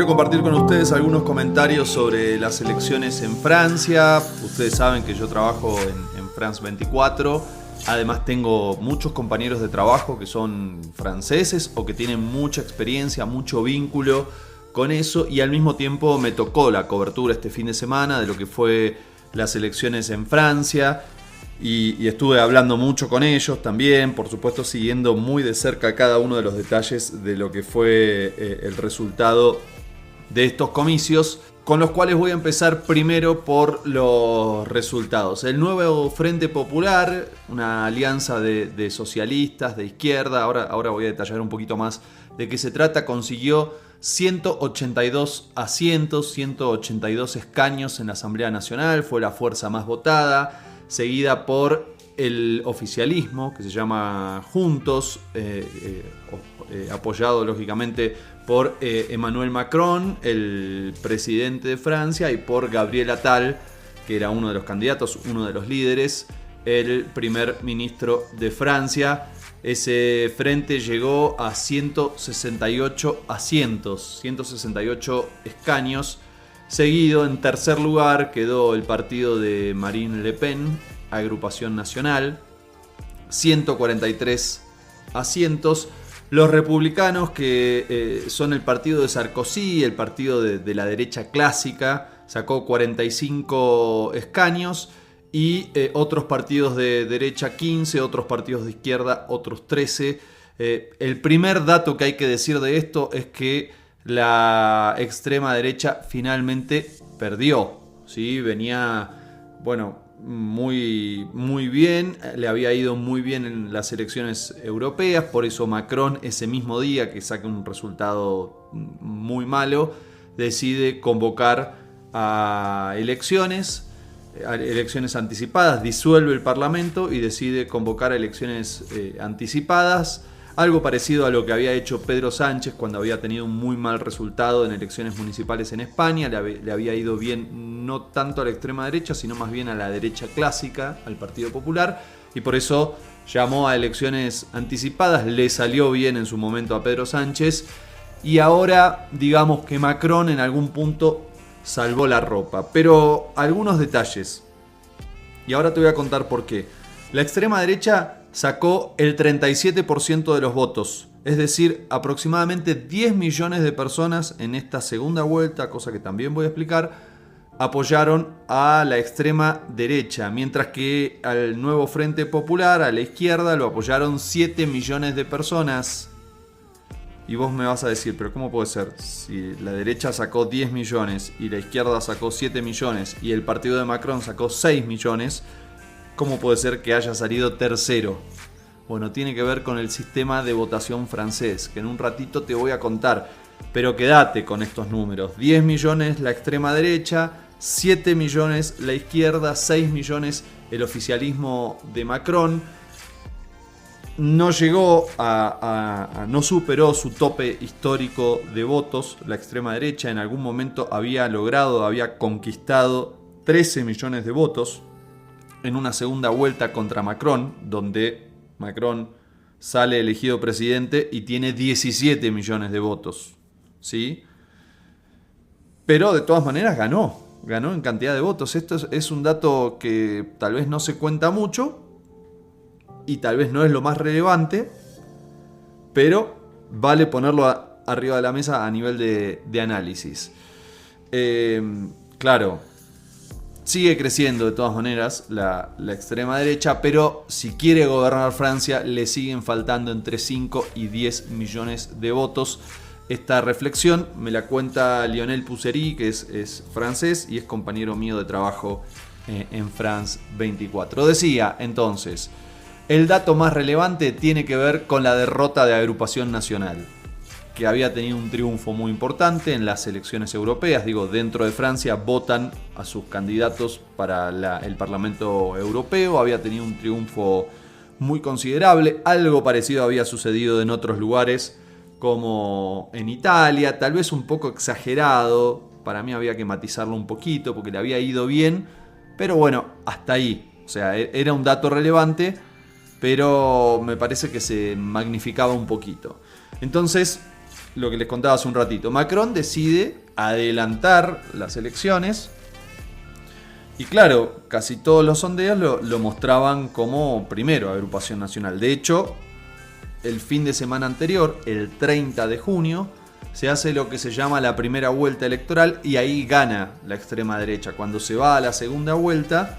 compartir con ustedes algunos comentarios sobre las elecciones en Francia. Ustedes saben que yo trabajo en France 24. Además tengo muchos compañeros de trabajo que son franceses o que tienen mucha experiencia, mucho vínculo con eso. Y al mismo tiempo me tocó la cobertura este fin de semana de lo que fue las elecciones en Francia. Y estuve hablando mucho con ellos también, por supuesto siguiendo muy de cerca cada uno de los detalles de lo que fue el resultado de estos comicios, con los cuales voy a empezar primero por los resultados. El nuevo Frente Popular, una alianza de socialistas, de izquierda, ahora voy a detallar un poquito más de qué se trata, consiguió 182 asientos, 182 escaños en la Asamblea Nacional, fue la fuerza más votada, seguida por el oficialismo, que se llama Juntos, apoyado lógicamente por Emmanuel Macron, el presidente de Francia, y por Gabriel Attal, que era uno de los candidatos, uno de los líderes, el primer ministro de Francia. Ese frente llegó a 168 asientos, 168 escaños. Seguido, en tercer lugar, quedó el partido de Marine Le Pen, Agrupación Nacional, 143 asientos. Los republicanos, que son el partido de Sarkozy, el partido de la derecha clásica, sacó 45 escaños. Y otros partidos de derecha 15, otros partidos de izquierda otros 13. El primer dato que hay que decir de esto es que la extrema derecha finalmente perdió, ¿sí? Venía, muy bien, le había ido muy bien en las elecciones europeas, por eso Macron ese mismo día que saca un resultado muy malo, decide convocar a elecciones anticipadas, disuelve el Parlamento y decide convocar a elecciones anticipadas. Algo parecido a lo que había hecho Pedro Sánchez cuando había tenido un muy mal resultado en elecciones municipales en España. Le había ido bien no tanto a la extrema derecha, sino más bien a la derecha clásica, al Partido Popular. Y por eso llamó a elecciones anticipadas. Le salió bien en su momento a Pedro Sánchez. Y ahora digamos que Macron en algún punto salvó la ropa. Pero algunos detalles. Y ahora te voy a contar por qué. La extrema derecha sacó el 37% de los votos, es decir, aproximadamente 10 millones de personas en esta segunda vuelta, cosa que también voy a explicar, apoyaron a la extrema derecha, mientras que al nuevo Frente Popular, a la izquierda, lo apoyaron 7 millones de personas. Y vos me vas a decir, pero ¿cómo puede ser? Si la derecha sacó 10 millones y la izquierda sacó 7 millones y el partido de Macron sacó 6 millones, ¿cómo puede ser que haya salido tercero? Bueno, tiene que ver con el sistema de votación francés, que en un ratito te voy a contar. Pero quédate con estos números. 10 millones la extrema derecha, 7 millones la izquierda, 6 millones el oficialismo de Macron. No llegó no superó su tope histórico de votos. La extrema derecha en algún momento había conquistado 13 millones de votos en una segunda vuelta contra Macron, donde Macron sale elegido presidente y tiene 17 millones de votos, ¿sí? Pero de todas maneras ganó en cantidad de votos. Esto es un dato que tal vez no se cuenta mucho y tal vez no es lo más relevante, pero vale ponerlo arriba de la mesa a nivel de análisis. Claro, sigue creciendo de todas maneras la extrema derecha, pero si quiere gobernar Francia le siguen faltando entre 5 y 10 millones de votos. Esta reflexión me la cuenta Lionel Pussery, que es francés y es compañero mío de trabajo en France 24. Decía entonces, el dato más relevante tiene que ver con la derrota de Agrupación Nacional, que había tenido un triunfo muy importante en las elecciones europeas. Dentro de Francia votan a sus candidatos para el Parlamento Europeo. Había tenido un triunfo muy considerable. Algo parecido había sucedido en otros lugares, como en Italia, tal vez un poco exagerado. Para mí había que matizarlo un poquito, porque le había ido bien. Pero bueno, hasta ahí. O sea, era un dato relevante, pero me parece que se magnificaba un poquito. Entonces, lo que les contaba hace un ratito. Macron decide adelantar las elecciones. Y claro, casi todos los sondeos lo mostraban como primero Agrupación Nacional. De hecho, el fin de semana anterior, el 30 de junio, se hace lo que se llama la primera vuelta electoral y ahí gana la extrema derecha. Cuando se va a la segunda vuelta,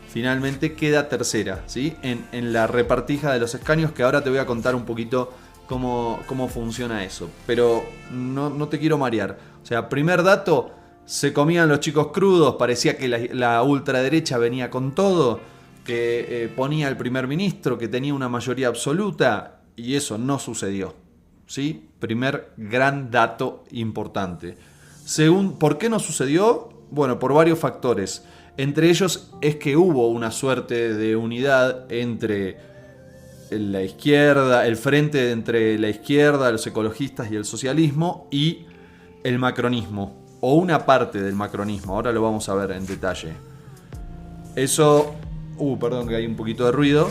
finalmente queda tercera, ¿sí? En la repartija de los escaños, que ahora te voy a contar un poquito cómo funciona eso. Pero no te quiero marear. O sea, primer dato, se comían los chicos crudos, parecía que la ultraderecha venía con todo, que ponía al primer ministro, que tenía una mayoría absoluta, y eso no sucedió, ¿sí? Primer gran dato importante. ¿Por qué no sucedió? Bueno, por varios factores. Entre ellos es que hubo una suerte de unidad entre la izquierda, el frente entre la izquierda, los ecologistas y el socialismo, y el macronismo, o una parte del macronismo. Ahora lo vamos a ver en detalle. Eso... perdón que hay un poquito de ruido.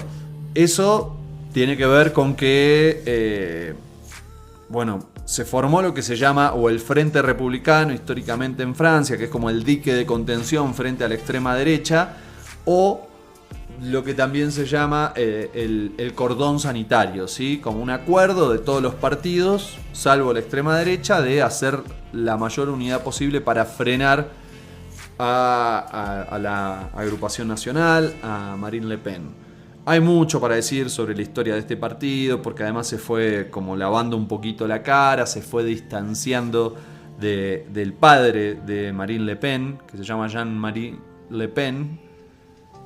Eso tiene que ver con que... se formó lo que se llama o el Frente Republicano históricamente en Francia, que es como el dique de contención frente a la extrema derecha, o lo que también se llama el cordón sanitario, ¿sí? Como un acuerdo de todos los partidos, salvo la extrema derecha, de hacer la mayor unidad posible para frenar a la Agrupación Nacional, a Marine Le Pen. Hay mucho para decir sobre la historia de este partido, porque además se fue como lavando un poquito la cara, se fue distanciando del padre de Marine Le Pen, que se llama Jean-Marie Le Pen,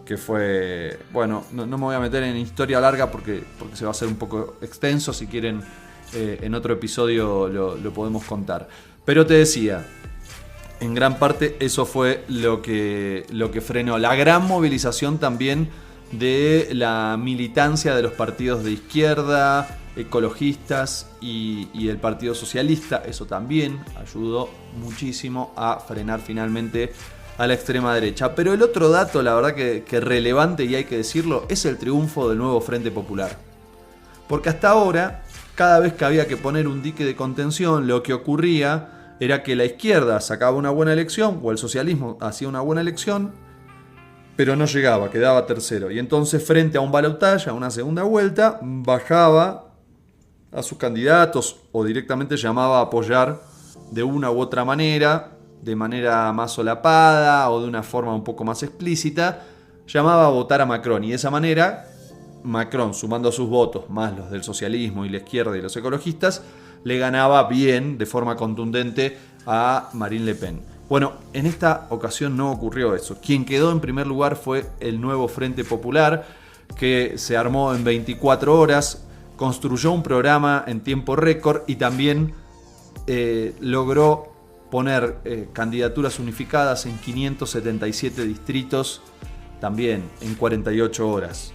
que fue... Bueno, no me voy a meter en historia larga porque se va a hacer un poco extenso. Si quieren, en otro episodio lo podemos contar. Pero te decía, en gran parte eso fue lo que frenó la gran movilización también de la militancia de los partidos de izquierda, ecologistas y el Partido Socialista. Eso también ayudó muchísimo a frenar finalmente a la extrema derecha. Pero el otro dato, la verdad que relevante, y hay que decirlo, es el triunfo del nuevo Frente Popular. Porque hasta ahora, cada vez que había que poner un dique de contención, lo que ocurría era que la izquierda sacaba una buena elección, o el socialismo hacía una buena elección, pero no llegaba, quedaba tercero. Y entonces, frente a un balotaje, a una segunda vuelta, bajaba a sus candidatos o directamente llamaba a apoyar de una u otra manera, de manera más solapada o de una forma un poco más explícita, llamaba a votar a Macron. Y de esa manera, Macron, sumando sus votos, más los del socialismo y la izquierda y los ecologistas, le ganaba bien, de forma contundente, a Marine Le Pen. Bueno, en esta ocasión no ocurrió eso. Quien quedó en primer lugar fue el nuevo Frente Popular, que se armó en 24 horas, construyó un programa en tiempo récord y también logró poner candidaturas unificadas en 577 distritos, también en 48 horas.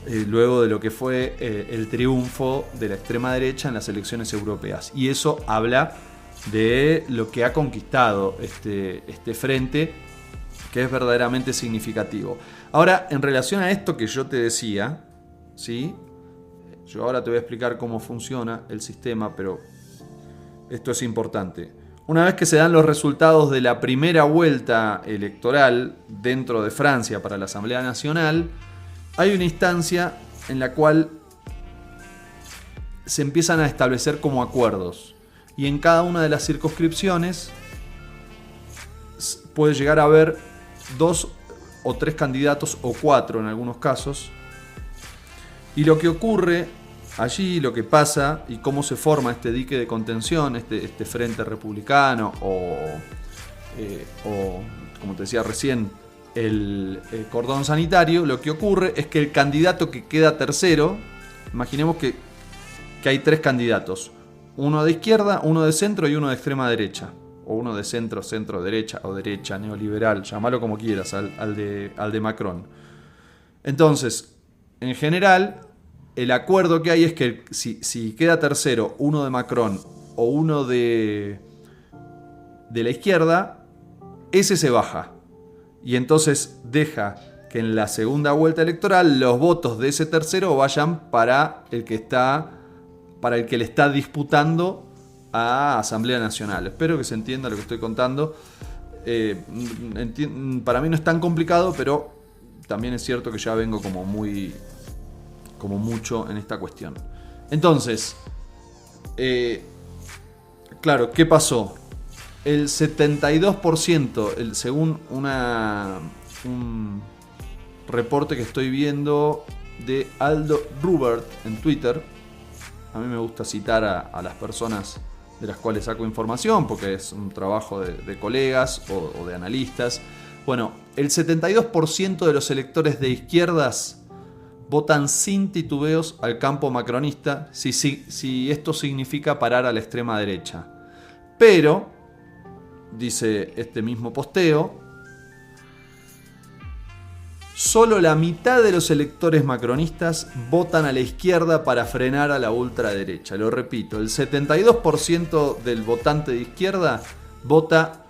Luego de lo que fue el triunfo de la extrema derecha en las elecciones europeas. Y eso habla de lo que ha conquistado este frente, que es verdaderamente significativo. Ahora, en relación a esto que yo te decía, ¿sí? Yo ahora te voy a explicar cómo funciona el sistema, pero esto es importante. Una vez que se dan los resultados de la primera vuelta electoral dentro de Francia para la Asamblea Nacional, hay una instancia en la cual se empiezan a establecer como acuerdos. Y en cada una de las circunscripciones puede llegar a haber 2 o 3 candidatos, o 4 en algunos casos. Y lo que ocurre allí, lo que pasa y cómo se forma este dique de contención, este frente republicano o como te decía recién, el cordón sanitario, lo que ocurre es que el candidato que queda tercero, imaginemos que hay 3 candidatos. Uno de izquierda, uno de centro y uno de extrema derecha. O uno de centro, centro-derecha o derecha, neoliberal, llámalo como quieras, al de Macron. Entonces, en general, el acuerdo que hay es que si queda tercero uno de Macron o uno de la izquierda, ese se baja. Y entonces deja que en la segunda vuelta electoral los votos de ese tercero vayan para el que le está disputando a Asamblea Nacional. Espero que se entienda lo que estoy contando. Para mí no es tan complicado, pero también es cierto que ya vengo como mucho en esta cuestión. Entonces, claro, ¿qué pasó? El 72%, según un reporte que estoy viendo de Aldo Rubert en Twitter. A mí me gusta citar a las personas de las cuales saco información porque es un trabajo de colegas o de analistas. Bueno, el 72% de los electores de izquierdas votan sin titubeos al campo macronista si esto significa parar a la extrema derecha. Pero, dice este mismo posteo, solo la mitad de los electores macronistas votan a la izquierda para frenar a la ultraderecha. Lo repito, el 72% del votante de izquierda vota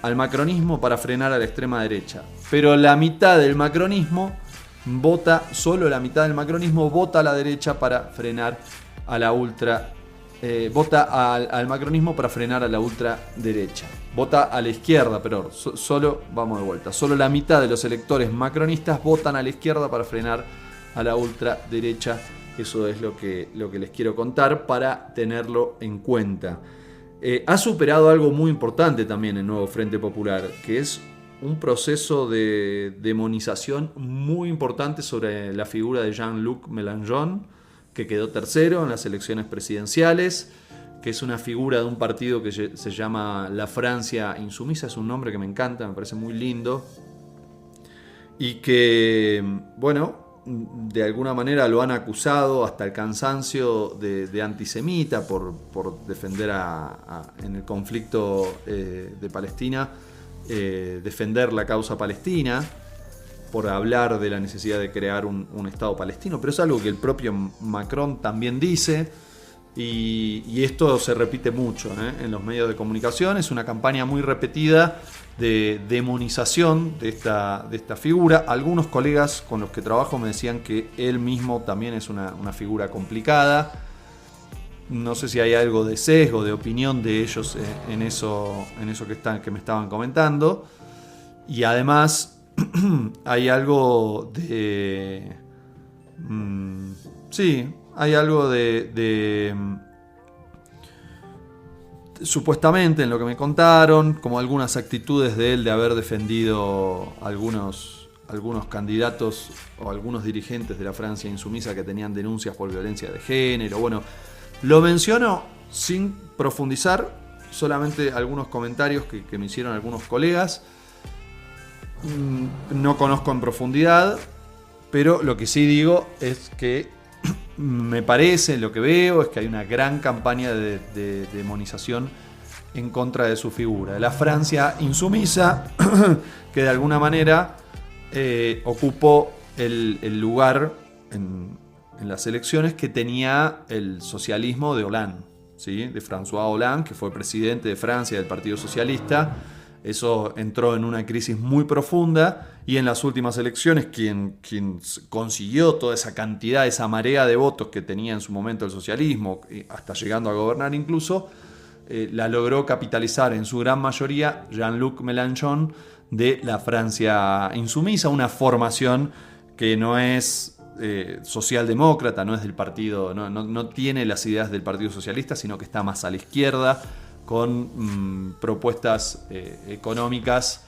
al macronismo para frenar a la extrema derecha. Pero la mitad del macronismo solo la mitad del macronismo vota a la derecha para frenar a la al macronismo para frenar a la ultraderecha. Vota a la izquierda, pero vamos de vuelta. Solo la mitad de los electores macronistas votan a la izquierda para frenar a la ultraderecha. Eso es lo que les quiero contar para tenerlo en cuenta. Ha superado algo muy importante también el nuevo Frente Popular, que es un proceso de demonización muy importante sobre la figura de Jean-Luc Mélenchon, que quedó tercero en las elecciones presidenciales, que es una figura de un partido que se llama La Francia Insumisa. Es un nombre que me encanta, me parece muy lindo, y que, bueno, de alguna manera lo han acusado hasta el cansancio de antisemita por defender en el conflicto de Palestina, defender la causa palestina, por hablar de la necesidad de crear un Estado palestino, pero es algo que el propio Macron también dice, y esto se repite mucho en los medios de comunicación. Es una campaña muy repetida de demonización de esta figura. Algunos colegas con los que trabajo me decían que él mismo también es una figura complicada. No sé si hay algo de sesgo, de opinión de ellos en eso que me estaban comentando. Y además hay algo de... hay algo de supuestamente, en lo que me contaron, como algunas actitudes de él de haber defendido algunos candidatos o algunos dirigentes de la Francia insumisa que tenían denuncias por violencia de género. Bueno, lo menciono sin profundizar, solamente algunos comentarios que me hicieron algunos colegas. No conozco en profundidad, pero lo que sí digo es que me parece, lo que veo es que hay una gran campaña de demonización en contra de su figura. La Francia insumisa, que de alguna manera ocupó el lugar en las elecciones que tenía el socialismo de Hollande, ¿sí? De François Hollande, que fue presidente de Francia del Partido Socialista. Eso entró en una crisis muy profunda, y en las últimas elecciones quien consiguió toda esa cantidad, esa marea de votos que tenía en su momento el socialismo, hasta llegando a gobernar incluso, la logró capitalizar en su gran mayoría Jean-Luc Mélenchon de la Francia insumisa, una formación que no es socialdemócrata, no es del partido, no tiene las ideas del Partido Socialista, sino que está más a la izquierda, con propuestas económicas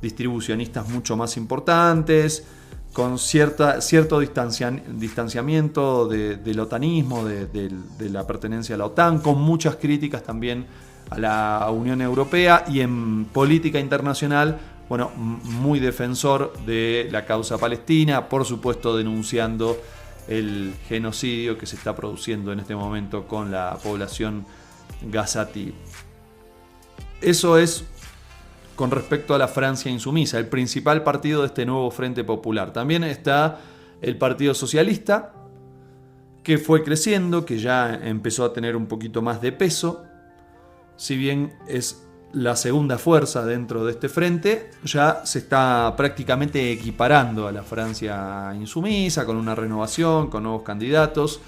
distribucionistas mucho más importantes, con cierto distanciamiento del otanismo, de la pertenencia a la OTAN, con muchas críticas también a la Unión Europea, y en política internacional, bueno, muy defensor de la causa palestina, por supuesto denunciando el genocidio que se está produciendo en este momento con la población gazatí. Eso es con respecto a la Francia insumisa, el principal partido de este nuevo Frente Popular. También está el Partido Socialista, que fue creciendo, que ya empezó a tener un poquito más de peso. Si bien es la segunda fuerza dentro de este frente, ya se está prácticamente equiparando a la Francia insumisa, con una renovación, con nuevos candidatos.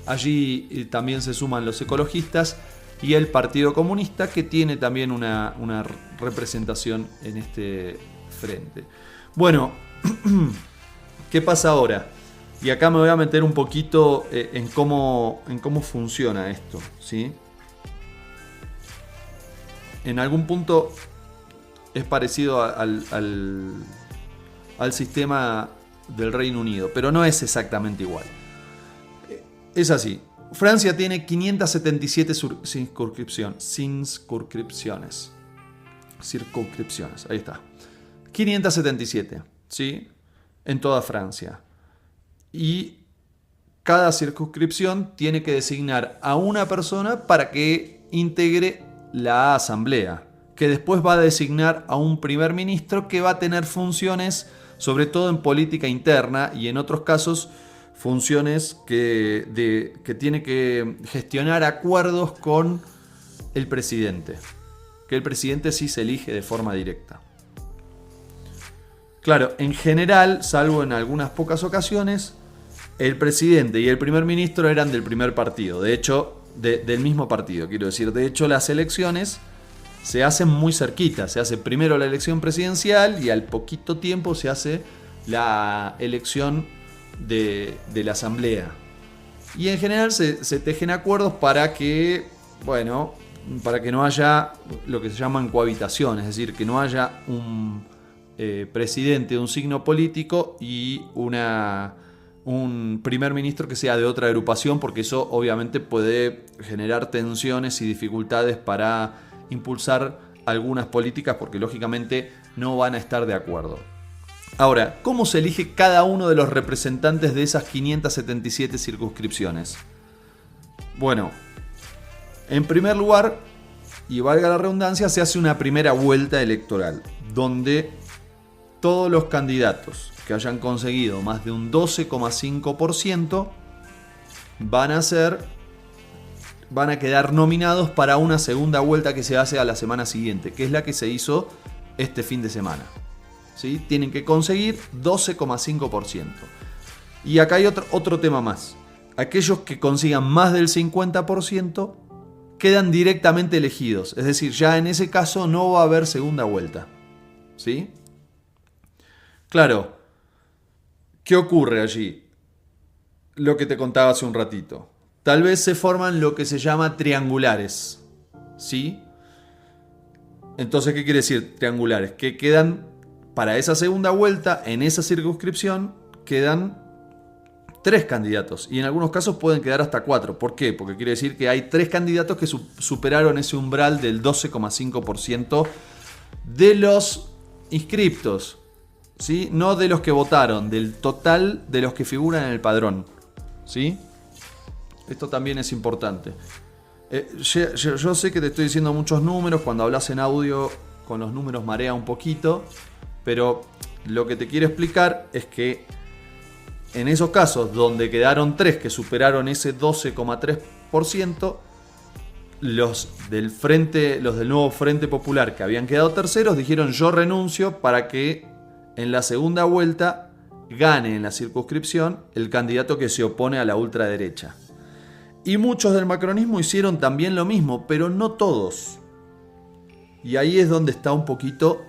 Allí también se suman los ecologistas, y el Partido Comunista, que tiene también una representación en este frente. Bueno, ¿qué pasa ahora? Y acá me voy a meter un poquito en cómo funciona esto, ¿sí? En algún punto es parecido al sistema del Reino Unido, pero no es exactamente igual. Es así. Francia tiene 577 circunscripciones. Ahí está. 577, ¿sí? En toda Francia. Y cada circunscripción tiene que designar a una persona para que integre la asamblea, que después va a designar a un primer ministro que va a tener funciones, sobre todo en política interna y en otros casos funciones que tiene que gestionar acuerdos con el presidente, que el presidente sí se elige de forma directa. Claro, en general, salvo en algunas pocas ocasiones, el presidente y el primer ministro eran del primer partido, de hecho, del mismo partido, quiero decir. De hecho, las elecciones se hacen muy cerquita, se hace primero la elección presidencial y al poquito tiempo se hace la elección de la asamblea. Y en general se tejen acuerdos para que, bueno, para que no haya lo que se llaman cohabitación, es decir, que no haya un presidente de un signo político y un primer ministro que sea de otra agrupación, porque eso obviamente puede generar tensiones y dificultades para impulsar algunas políticas, porque lógicamente no van a estar de acuerdo. Ahora, ¿cómo se elige cada uno de los representantes de esas 577 circunscripciones? Bueno, en primer lugar, y valga la redundancia, se hace una primera vuelta electoral, donde todos los candidatos que hayan conseguido más de un 12,5% van a quedar nominados para una segunda vuelta que se hace a la semana siguiente, que es la que se hizo este fin de semana. ¿Sí? Tienen que conseguir 12,5%. Y acá hay otro tema más. Aquellos que consigan más del 50% quedan directamente elegidos. Es decir, ya en ese caso no va a haber segunda vuelta. ¿Sí? Claro, ¿qué ocurre allí? Lo que te contaba hace un ratito. Tal vez se forman lo que se llama triangulares. ¿Sí? Entonces, ¿qué quiere decir triangulares? Que quedan, para esa segunda vuelta, en esa circunscripción, quedan 3 candidatos. Y en algunos casos pueden quedar hasta 4. ¿Por qué? Porque quiere decir que hay 3 candidatos que superaron ese umbral del 12,5% de los inscriptos. ¿Sí? No de los que votaron, del total de los que figuran en el padrón. ¿Sí? Esto también es importante. Yo sé que te estoy diciendo muchos números, cuando hablas en audio con los números marea un poquito, pero lo que te quiero explicar es que en esos casos donde quedaron 3 que superaron ese 12,3%, los del nuevo Frente Popular que habían quedado terceros dijeron: yo renuncio, para que en la segunda vuelta gane en la circunscripción el candidato que se opone a la ultraderecha. Y muchos del macronismo hicieron también lo mismo, pero no todos. Y ahí es donde está un poquito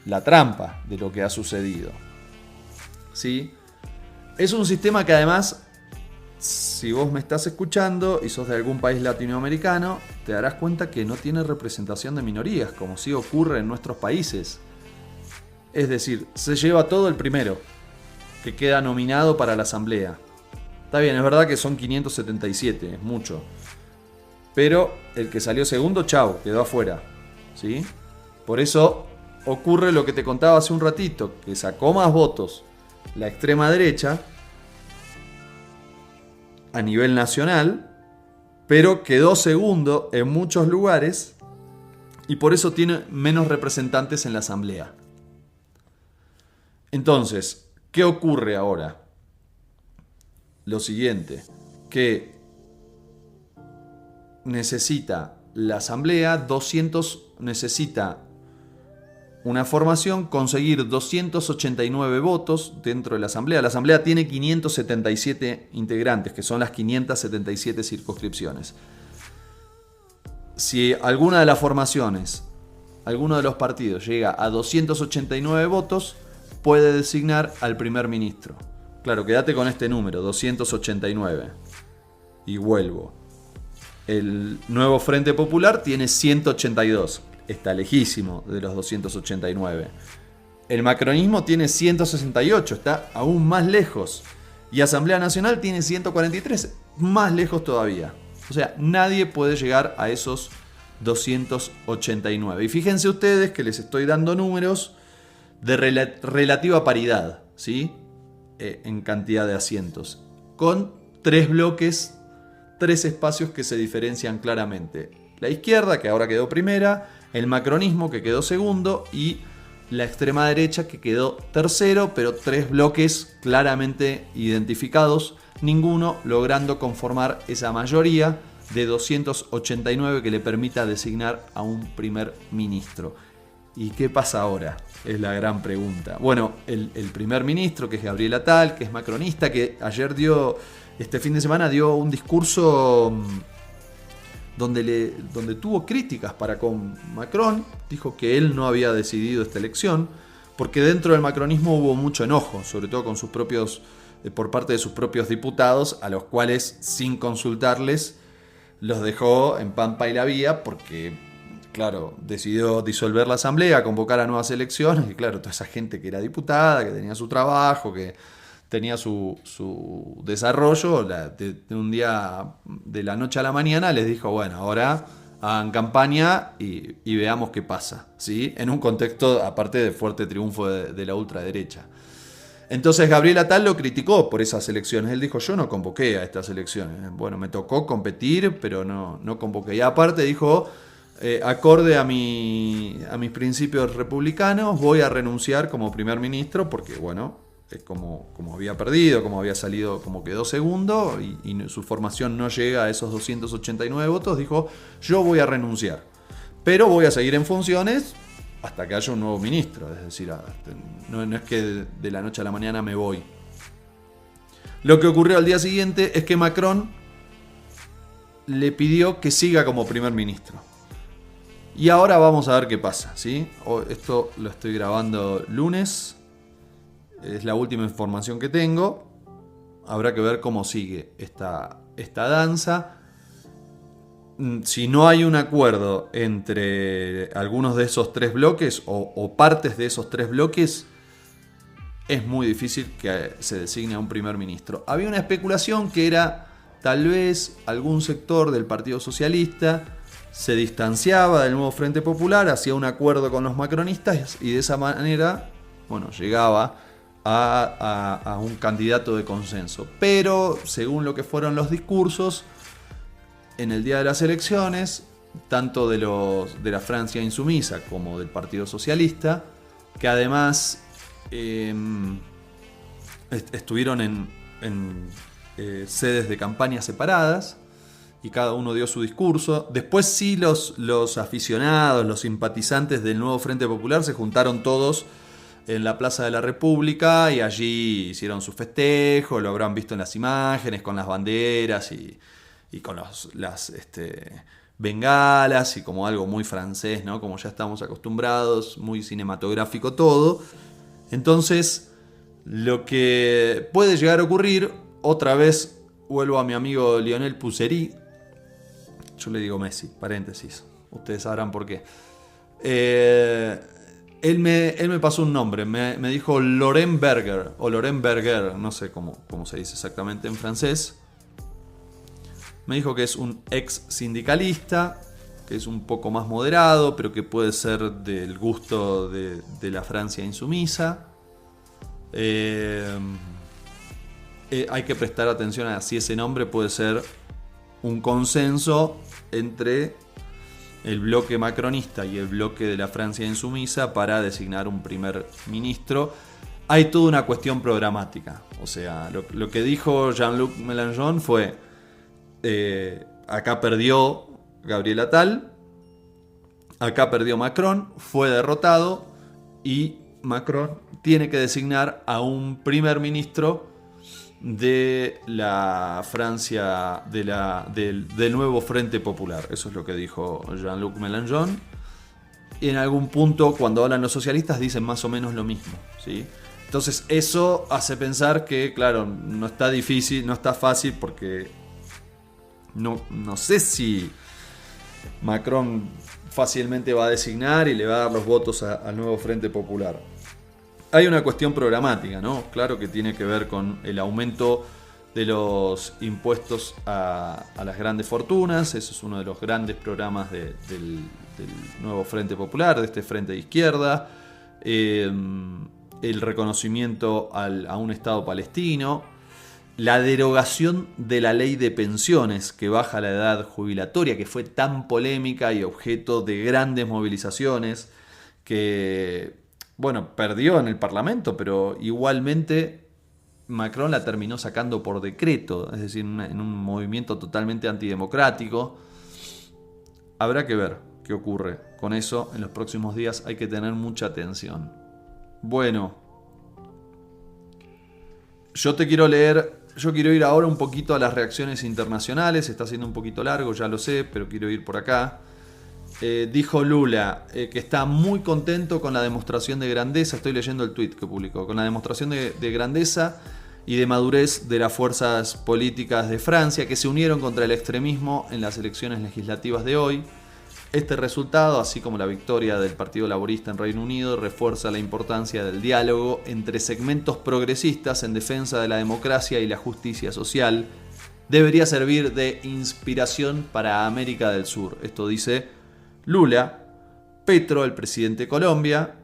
la trampa de lo que ha sucedido. ¿Sí? Es un sistema que además, si vos me estás escuchando y sos de algún país latinoamericano, te darás cuenta que no tiene representación de minorías, como sí ocurre en nuestros países. Es decir, se lleva todo el primero, que queda nominado para la asamblea. Está bien, es verdad que son 577, es mucho. Pero el que salió segundo, chau, quedó afuera. ¿Sí? Por eso ocurre lo que te contaba hace un ratito, que sacó más votos la extrema derecha a nivel nacional, pero quedó segundo en muchos lugares y por eso tiene menos representantes en la asamblea. Entonces, ¿qué ocurre ahora? Lo siguiente, que necesita la asamblea necesita una formación, conseguir 289 votos dentro de la asamblea. La asamblea tiene 577 integrantes, que son las 577 circunscripciones. si alguna de las formaciones, alguno de los partidos llega a 289 votos, puede designar al primer ministro. Claro, quédate con este número, 289. Y vuelvo. El nuevo Frente Popular tiene 182. Está lejísimo de los 289. El macronismo tiene 168. Está aún más lejos. Y Asamblea Nacional tiene 143. Más lejos todavía. O sea, nadie puede llegar a esos 289. Y fíjense ustedes que les estoy dando números de relativa paridad, ¿sí? En cantidad de asientos. Con 3 bloques, 3 espacios que se diferencian claramente. La izquierda, que ahora quedó primera, el macronismo, que quedó segundo, y la extrema derecha, que quedó tercero, pero 3 bloques claramente identificados, ninguno logrando conformar esa mayoría de 289 que le permita designar a un primer ministro. ¿Y qué pasa ahora? Es la gran pregunta. Bueno, el primer ministro, que es Gabriel Attal, que es macronista, que ayer este fin de semana dio un discurso donde tuvo críticas para con Macron. Dijo que él no había decidido esta elección, porque dentro del macronismo hubo mucho enojo, sobre todo con por parte de sus propios diputados, a los cuales, sin consultarles, los dejó en pampa y la vía, porque, claro, decidió disolver la asamblea, convocar a nuevas elecciones, y claro, toda esa gente que era diputada, que tenía su trabajo, que tenía su desarrollo, de un día de la noche a la mañana les dijo, bueno, ahora hagan campaña y veamos qué pasa, ¿sí? En un contexto, aparte de fuerte triunfo de la ultraderecha. Entonces Gabriel Attal lo criticó por esas elecciones. Él dijo, yo no convoqué a estas elecciones. Bueno, me tocó competir, pero no convoqué. Y aparte dijo, acorde a mis principios republicanos, voy a renunciar como primer ministro, porque bueno, como había perdido, como había salido, como quedó segundo, y su formación no llega a esos 289 votos, dijo, yo voy a renunciar. Pero voy a seguir en funciones hasta que haya un nuevo ministro, es decir, no es que de la noche a la mañana me voy. Lo que ocurrió al día siguiente es que Macron le pidió que siga como primer ministro. Y ahora vamos a ver qué pasa, ¿sí? Esto lo estoy grabando lunes, es la última información que tengo. Habrá que ver cómo sigue esta danza. Si no hay un acuerdo entre algunos de esos 3 bloques o partes de esos 3 bloques, es muy difícil que se designe a un primer ministro. Había una especulación que era tal vez algún sector del Partido Socialista se distanciaba del nuevo Frente Popular, hacía un acuerdo con los macronistas y de esa manera, bueno, llegaba a un candidato de consenso. Pero según lo que fueron los discursos, en el día de las elecciones, tanto de la Francia insumisa como del Partido Socialista, que además estuvieron en sedes de campaña separadas y cada uno dio su discurso. Después sí los aficionados, los simpatizantes del nuevo Frente Popular se juntaron todos en la Plaza de la República y allí hicieron su festejo, lo habrán visto en las imágenes con las banderas y con las bengalas y como algo muy francés, ¿no? Como ya estamos acostumbrados, muy cinematográfico todo. Entonces, lo que puede llegar a ocurrir, otra vez vuelvo a mi amigo Lionel Pussery, yo le digo Messi, paréntesis, ustedes sabrán por qué. Él me pasó un nombre, me dijo Laurent Berger, o Laurent Berger, no sé cómo se dice exactamente en francés. Me dijo que es un ex sindicalista, que es un poco más moderado, pero que puede ser del gusto de la Francia insumisa. Hay que prestar atención a si ese nombre puede ser un consenso entre el bloque macronista y el bloque de la Francia insumisa para designar un primer ministro. Hay toda una cuestión programática. O sea, lo que dijo Jean-Luc Mélenchon fue: acá perdió Gabriel Attal, acá perdió Macron, fue derrotado y Macron tiene que designar a un primer ministro de la Francia, del nuevo Frente Popular. Eso es lo que dijo Jean-Luc Mélenchon. Y en algún punto, cuando hablan los socialistas, dicen más o menos lo mismo, ¿sí? Entonces eso hace pensar que, claro, no está difícil, no está fácil, porque no sé si Macron fácilmente va a designar y le va a dar los votos al nuevo Frente Popular. Hay una cuestión programática, ¿no? Claro que tiene que ver con el aumento de los impuestos a las grandes fortunas. Eso es uno de los grandes programas del nuevo Frente Popular, de este frente de izquierda. El reconocimiento a un Estado palestino. La derogación de la ley de pensiones, que baja la edad jubilatoria, que fue tan polémica y objeto de grandes movilizaciones, que, bueno, perdió en el Parlamento, pero igualmente Macron la terminó sacando por decreto, es decir, en un movimiento totalmente antidemocrático. Habrá que ver qué ocurre con eso en los próximos días, hay que tener mucha atención. Bueno, yo quiero ir ahora un poquito a las reacciones internacionales. Está siendo un poquito largo, ya lo sé, pero quiero ir por acá. Dijo Lula que está muy contento con la demostración de grandeza. Estoy leyendo el tuit que publicó. Con la demostración de grandeza y de madurez de las fuerzas políticas de Francia, que se unieron contra el extremismo en las elecciones legislativas de hoy. Este resultado, así como la victoria del Partido Laborista en Reino Unido, refuerza la importancia del diálogo entre segmentos progresistas en defensa de la democracia y la justicia social. Debería servir de inspiración para América del Sur. Esto dice Lula. Petro, el presidente de Colombia,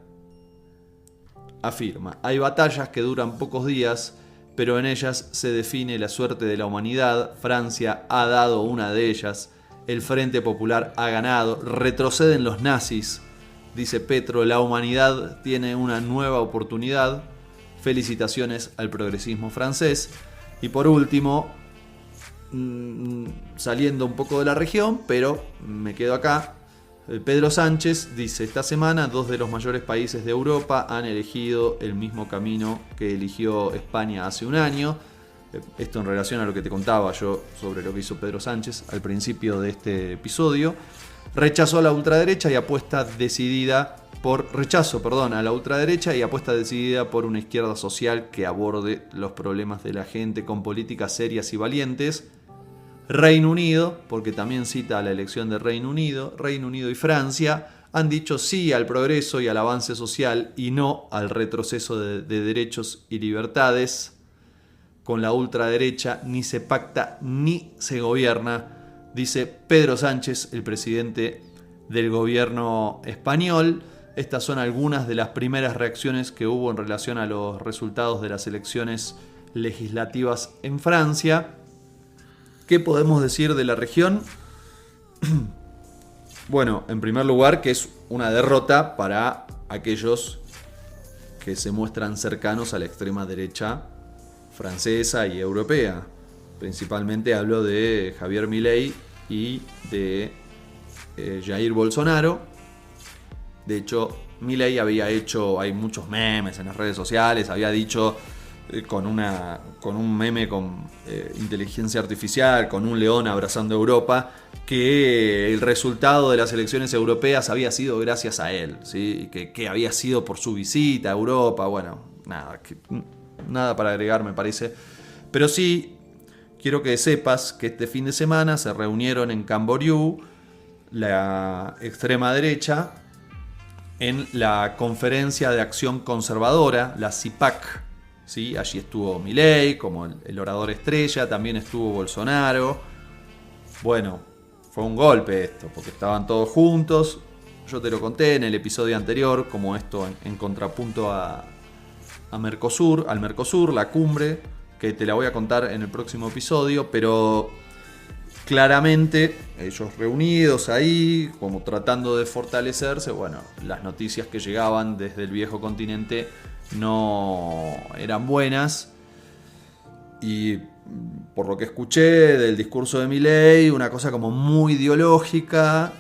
afirma: hay batallas que duran pocos días, pero en ellas se define la suerte de la humanidad. Francia ha dado una de ellas. El Frente Popular ha ganado. Retroceden los nazis, dice Petro. La humanidad tiene una nueva oportunidad. Felicitaciones al progresismo francés. Y por último, saliendo un poco de la región, pero me quedo acá, Pedro Sánchez dice: esta semana 2 de los mayores países de Europa han elegido el mismo camino que eligió España hace un año. Esto en relación a lo que te contaba yo sobre lo que hizo Pedro Sánchez al principio de este episodio. Rechazó a la ultraderecha y apuesta decidida a la ultraderecha y apuesta decidida por una izquierda social que aborde los problemas de la gente con políticas serias y valientes. Reino Unido, porque también cita la elección de Reino Unido y Francia han dicho sí al progreso y al avance social y no al retroceso de derechos y libertades. Con la ultraderecha ni se pacta ni se gobierna, dice Pedro Sánchez, el presidente del gobierno español. Estas son algunas de las primeras reacciones que hubo en relación a los resultados de las elecciones legislativas en Francia. ¿Qué podemos decir de la región? Bueno, en primer lugar, que es una derrota para aquellos que se muestran cercanos a la extrema derecha francesa y europea. Principalmente hablo de Javier Milei y de Jair Bolsonaro. De hecho, Milei hay muchos memes en las redes sociales, había dicho con un meme con inteligencia artificial, con un león abrazando Europa, que el resultado de las elecciones europeas había sido gracias a él, ¿sí? que había sido por su visita a Europa. Bueno, nada para agregar, me parece. Pero sí, quiero que sepas que este fin de semana se reunieron en Camboriú la extrema derecha en la Conferencia de Acción Conservadora, la CIPAC. ¿Sí? Allí estuvo Milei como el orador estrella, también estuvo Bolsonaro. Bueno, fue un golpe esto, porque estaban todos juntos. Yo te lo conté en el episodio anterior, como esto en contrapunto al Mercosur, la cumbre, que te la voy a contar en el próximo episodio, pero claramente ellos reunidos ahí, como tratando de fortalecerse, bueno, las noticias que llegaban desde el viejo continente no eran buenas, y por lo que escuché del discurso de Milei, una cosa como muy ideológica,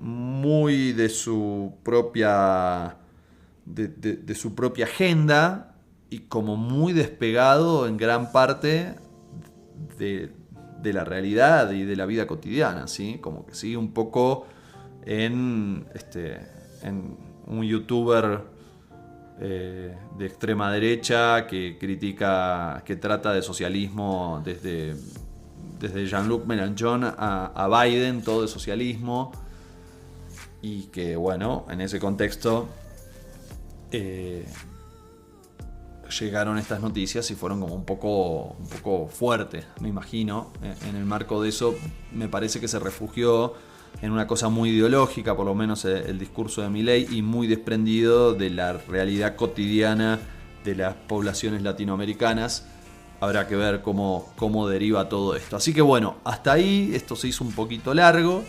muy de su propia agenda, y como muy despegado en gran parte de la realidad y de la vida cotidiana, ¿sí? Como que sigue un poco en un youtuber de extrema derecha que critica, que trata de socialismo desde Jean-Luc Mélenchon a Biden, todo de socialismo, y que bueno, en ese contexto llegaron estas noticias y fueron como un poco fuertes, me imagino. En el marco de eso me parece que se refugió en una cosa muy ideológica, por lo menos el discurso de Milei, y muy desprendido de la realidad cotidiana de las poblaciones latinoamericanas. Habrá que ver cómo deriva todo esto. Así que bueno, hasta ahí, esto se hizo un poquito largo,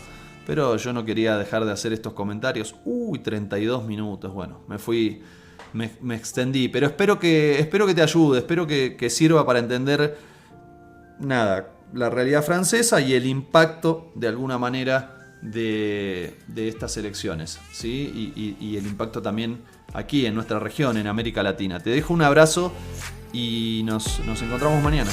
pero yo no quería dejar de hacer estos comentarios. 32 minutos, bueno, me extendí, pero espero que te ayude, espero que sirva para entender nada, la realidad francesa y el impacto de alguna manera de estas elecciones, ¿sí? Y el impacto también aquí en nuestra región, en América Latina. Te dejo un abrazo y nos encontramos mañana.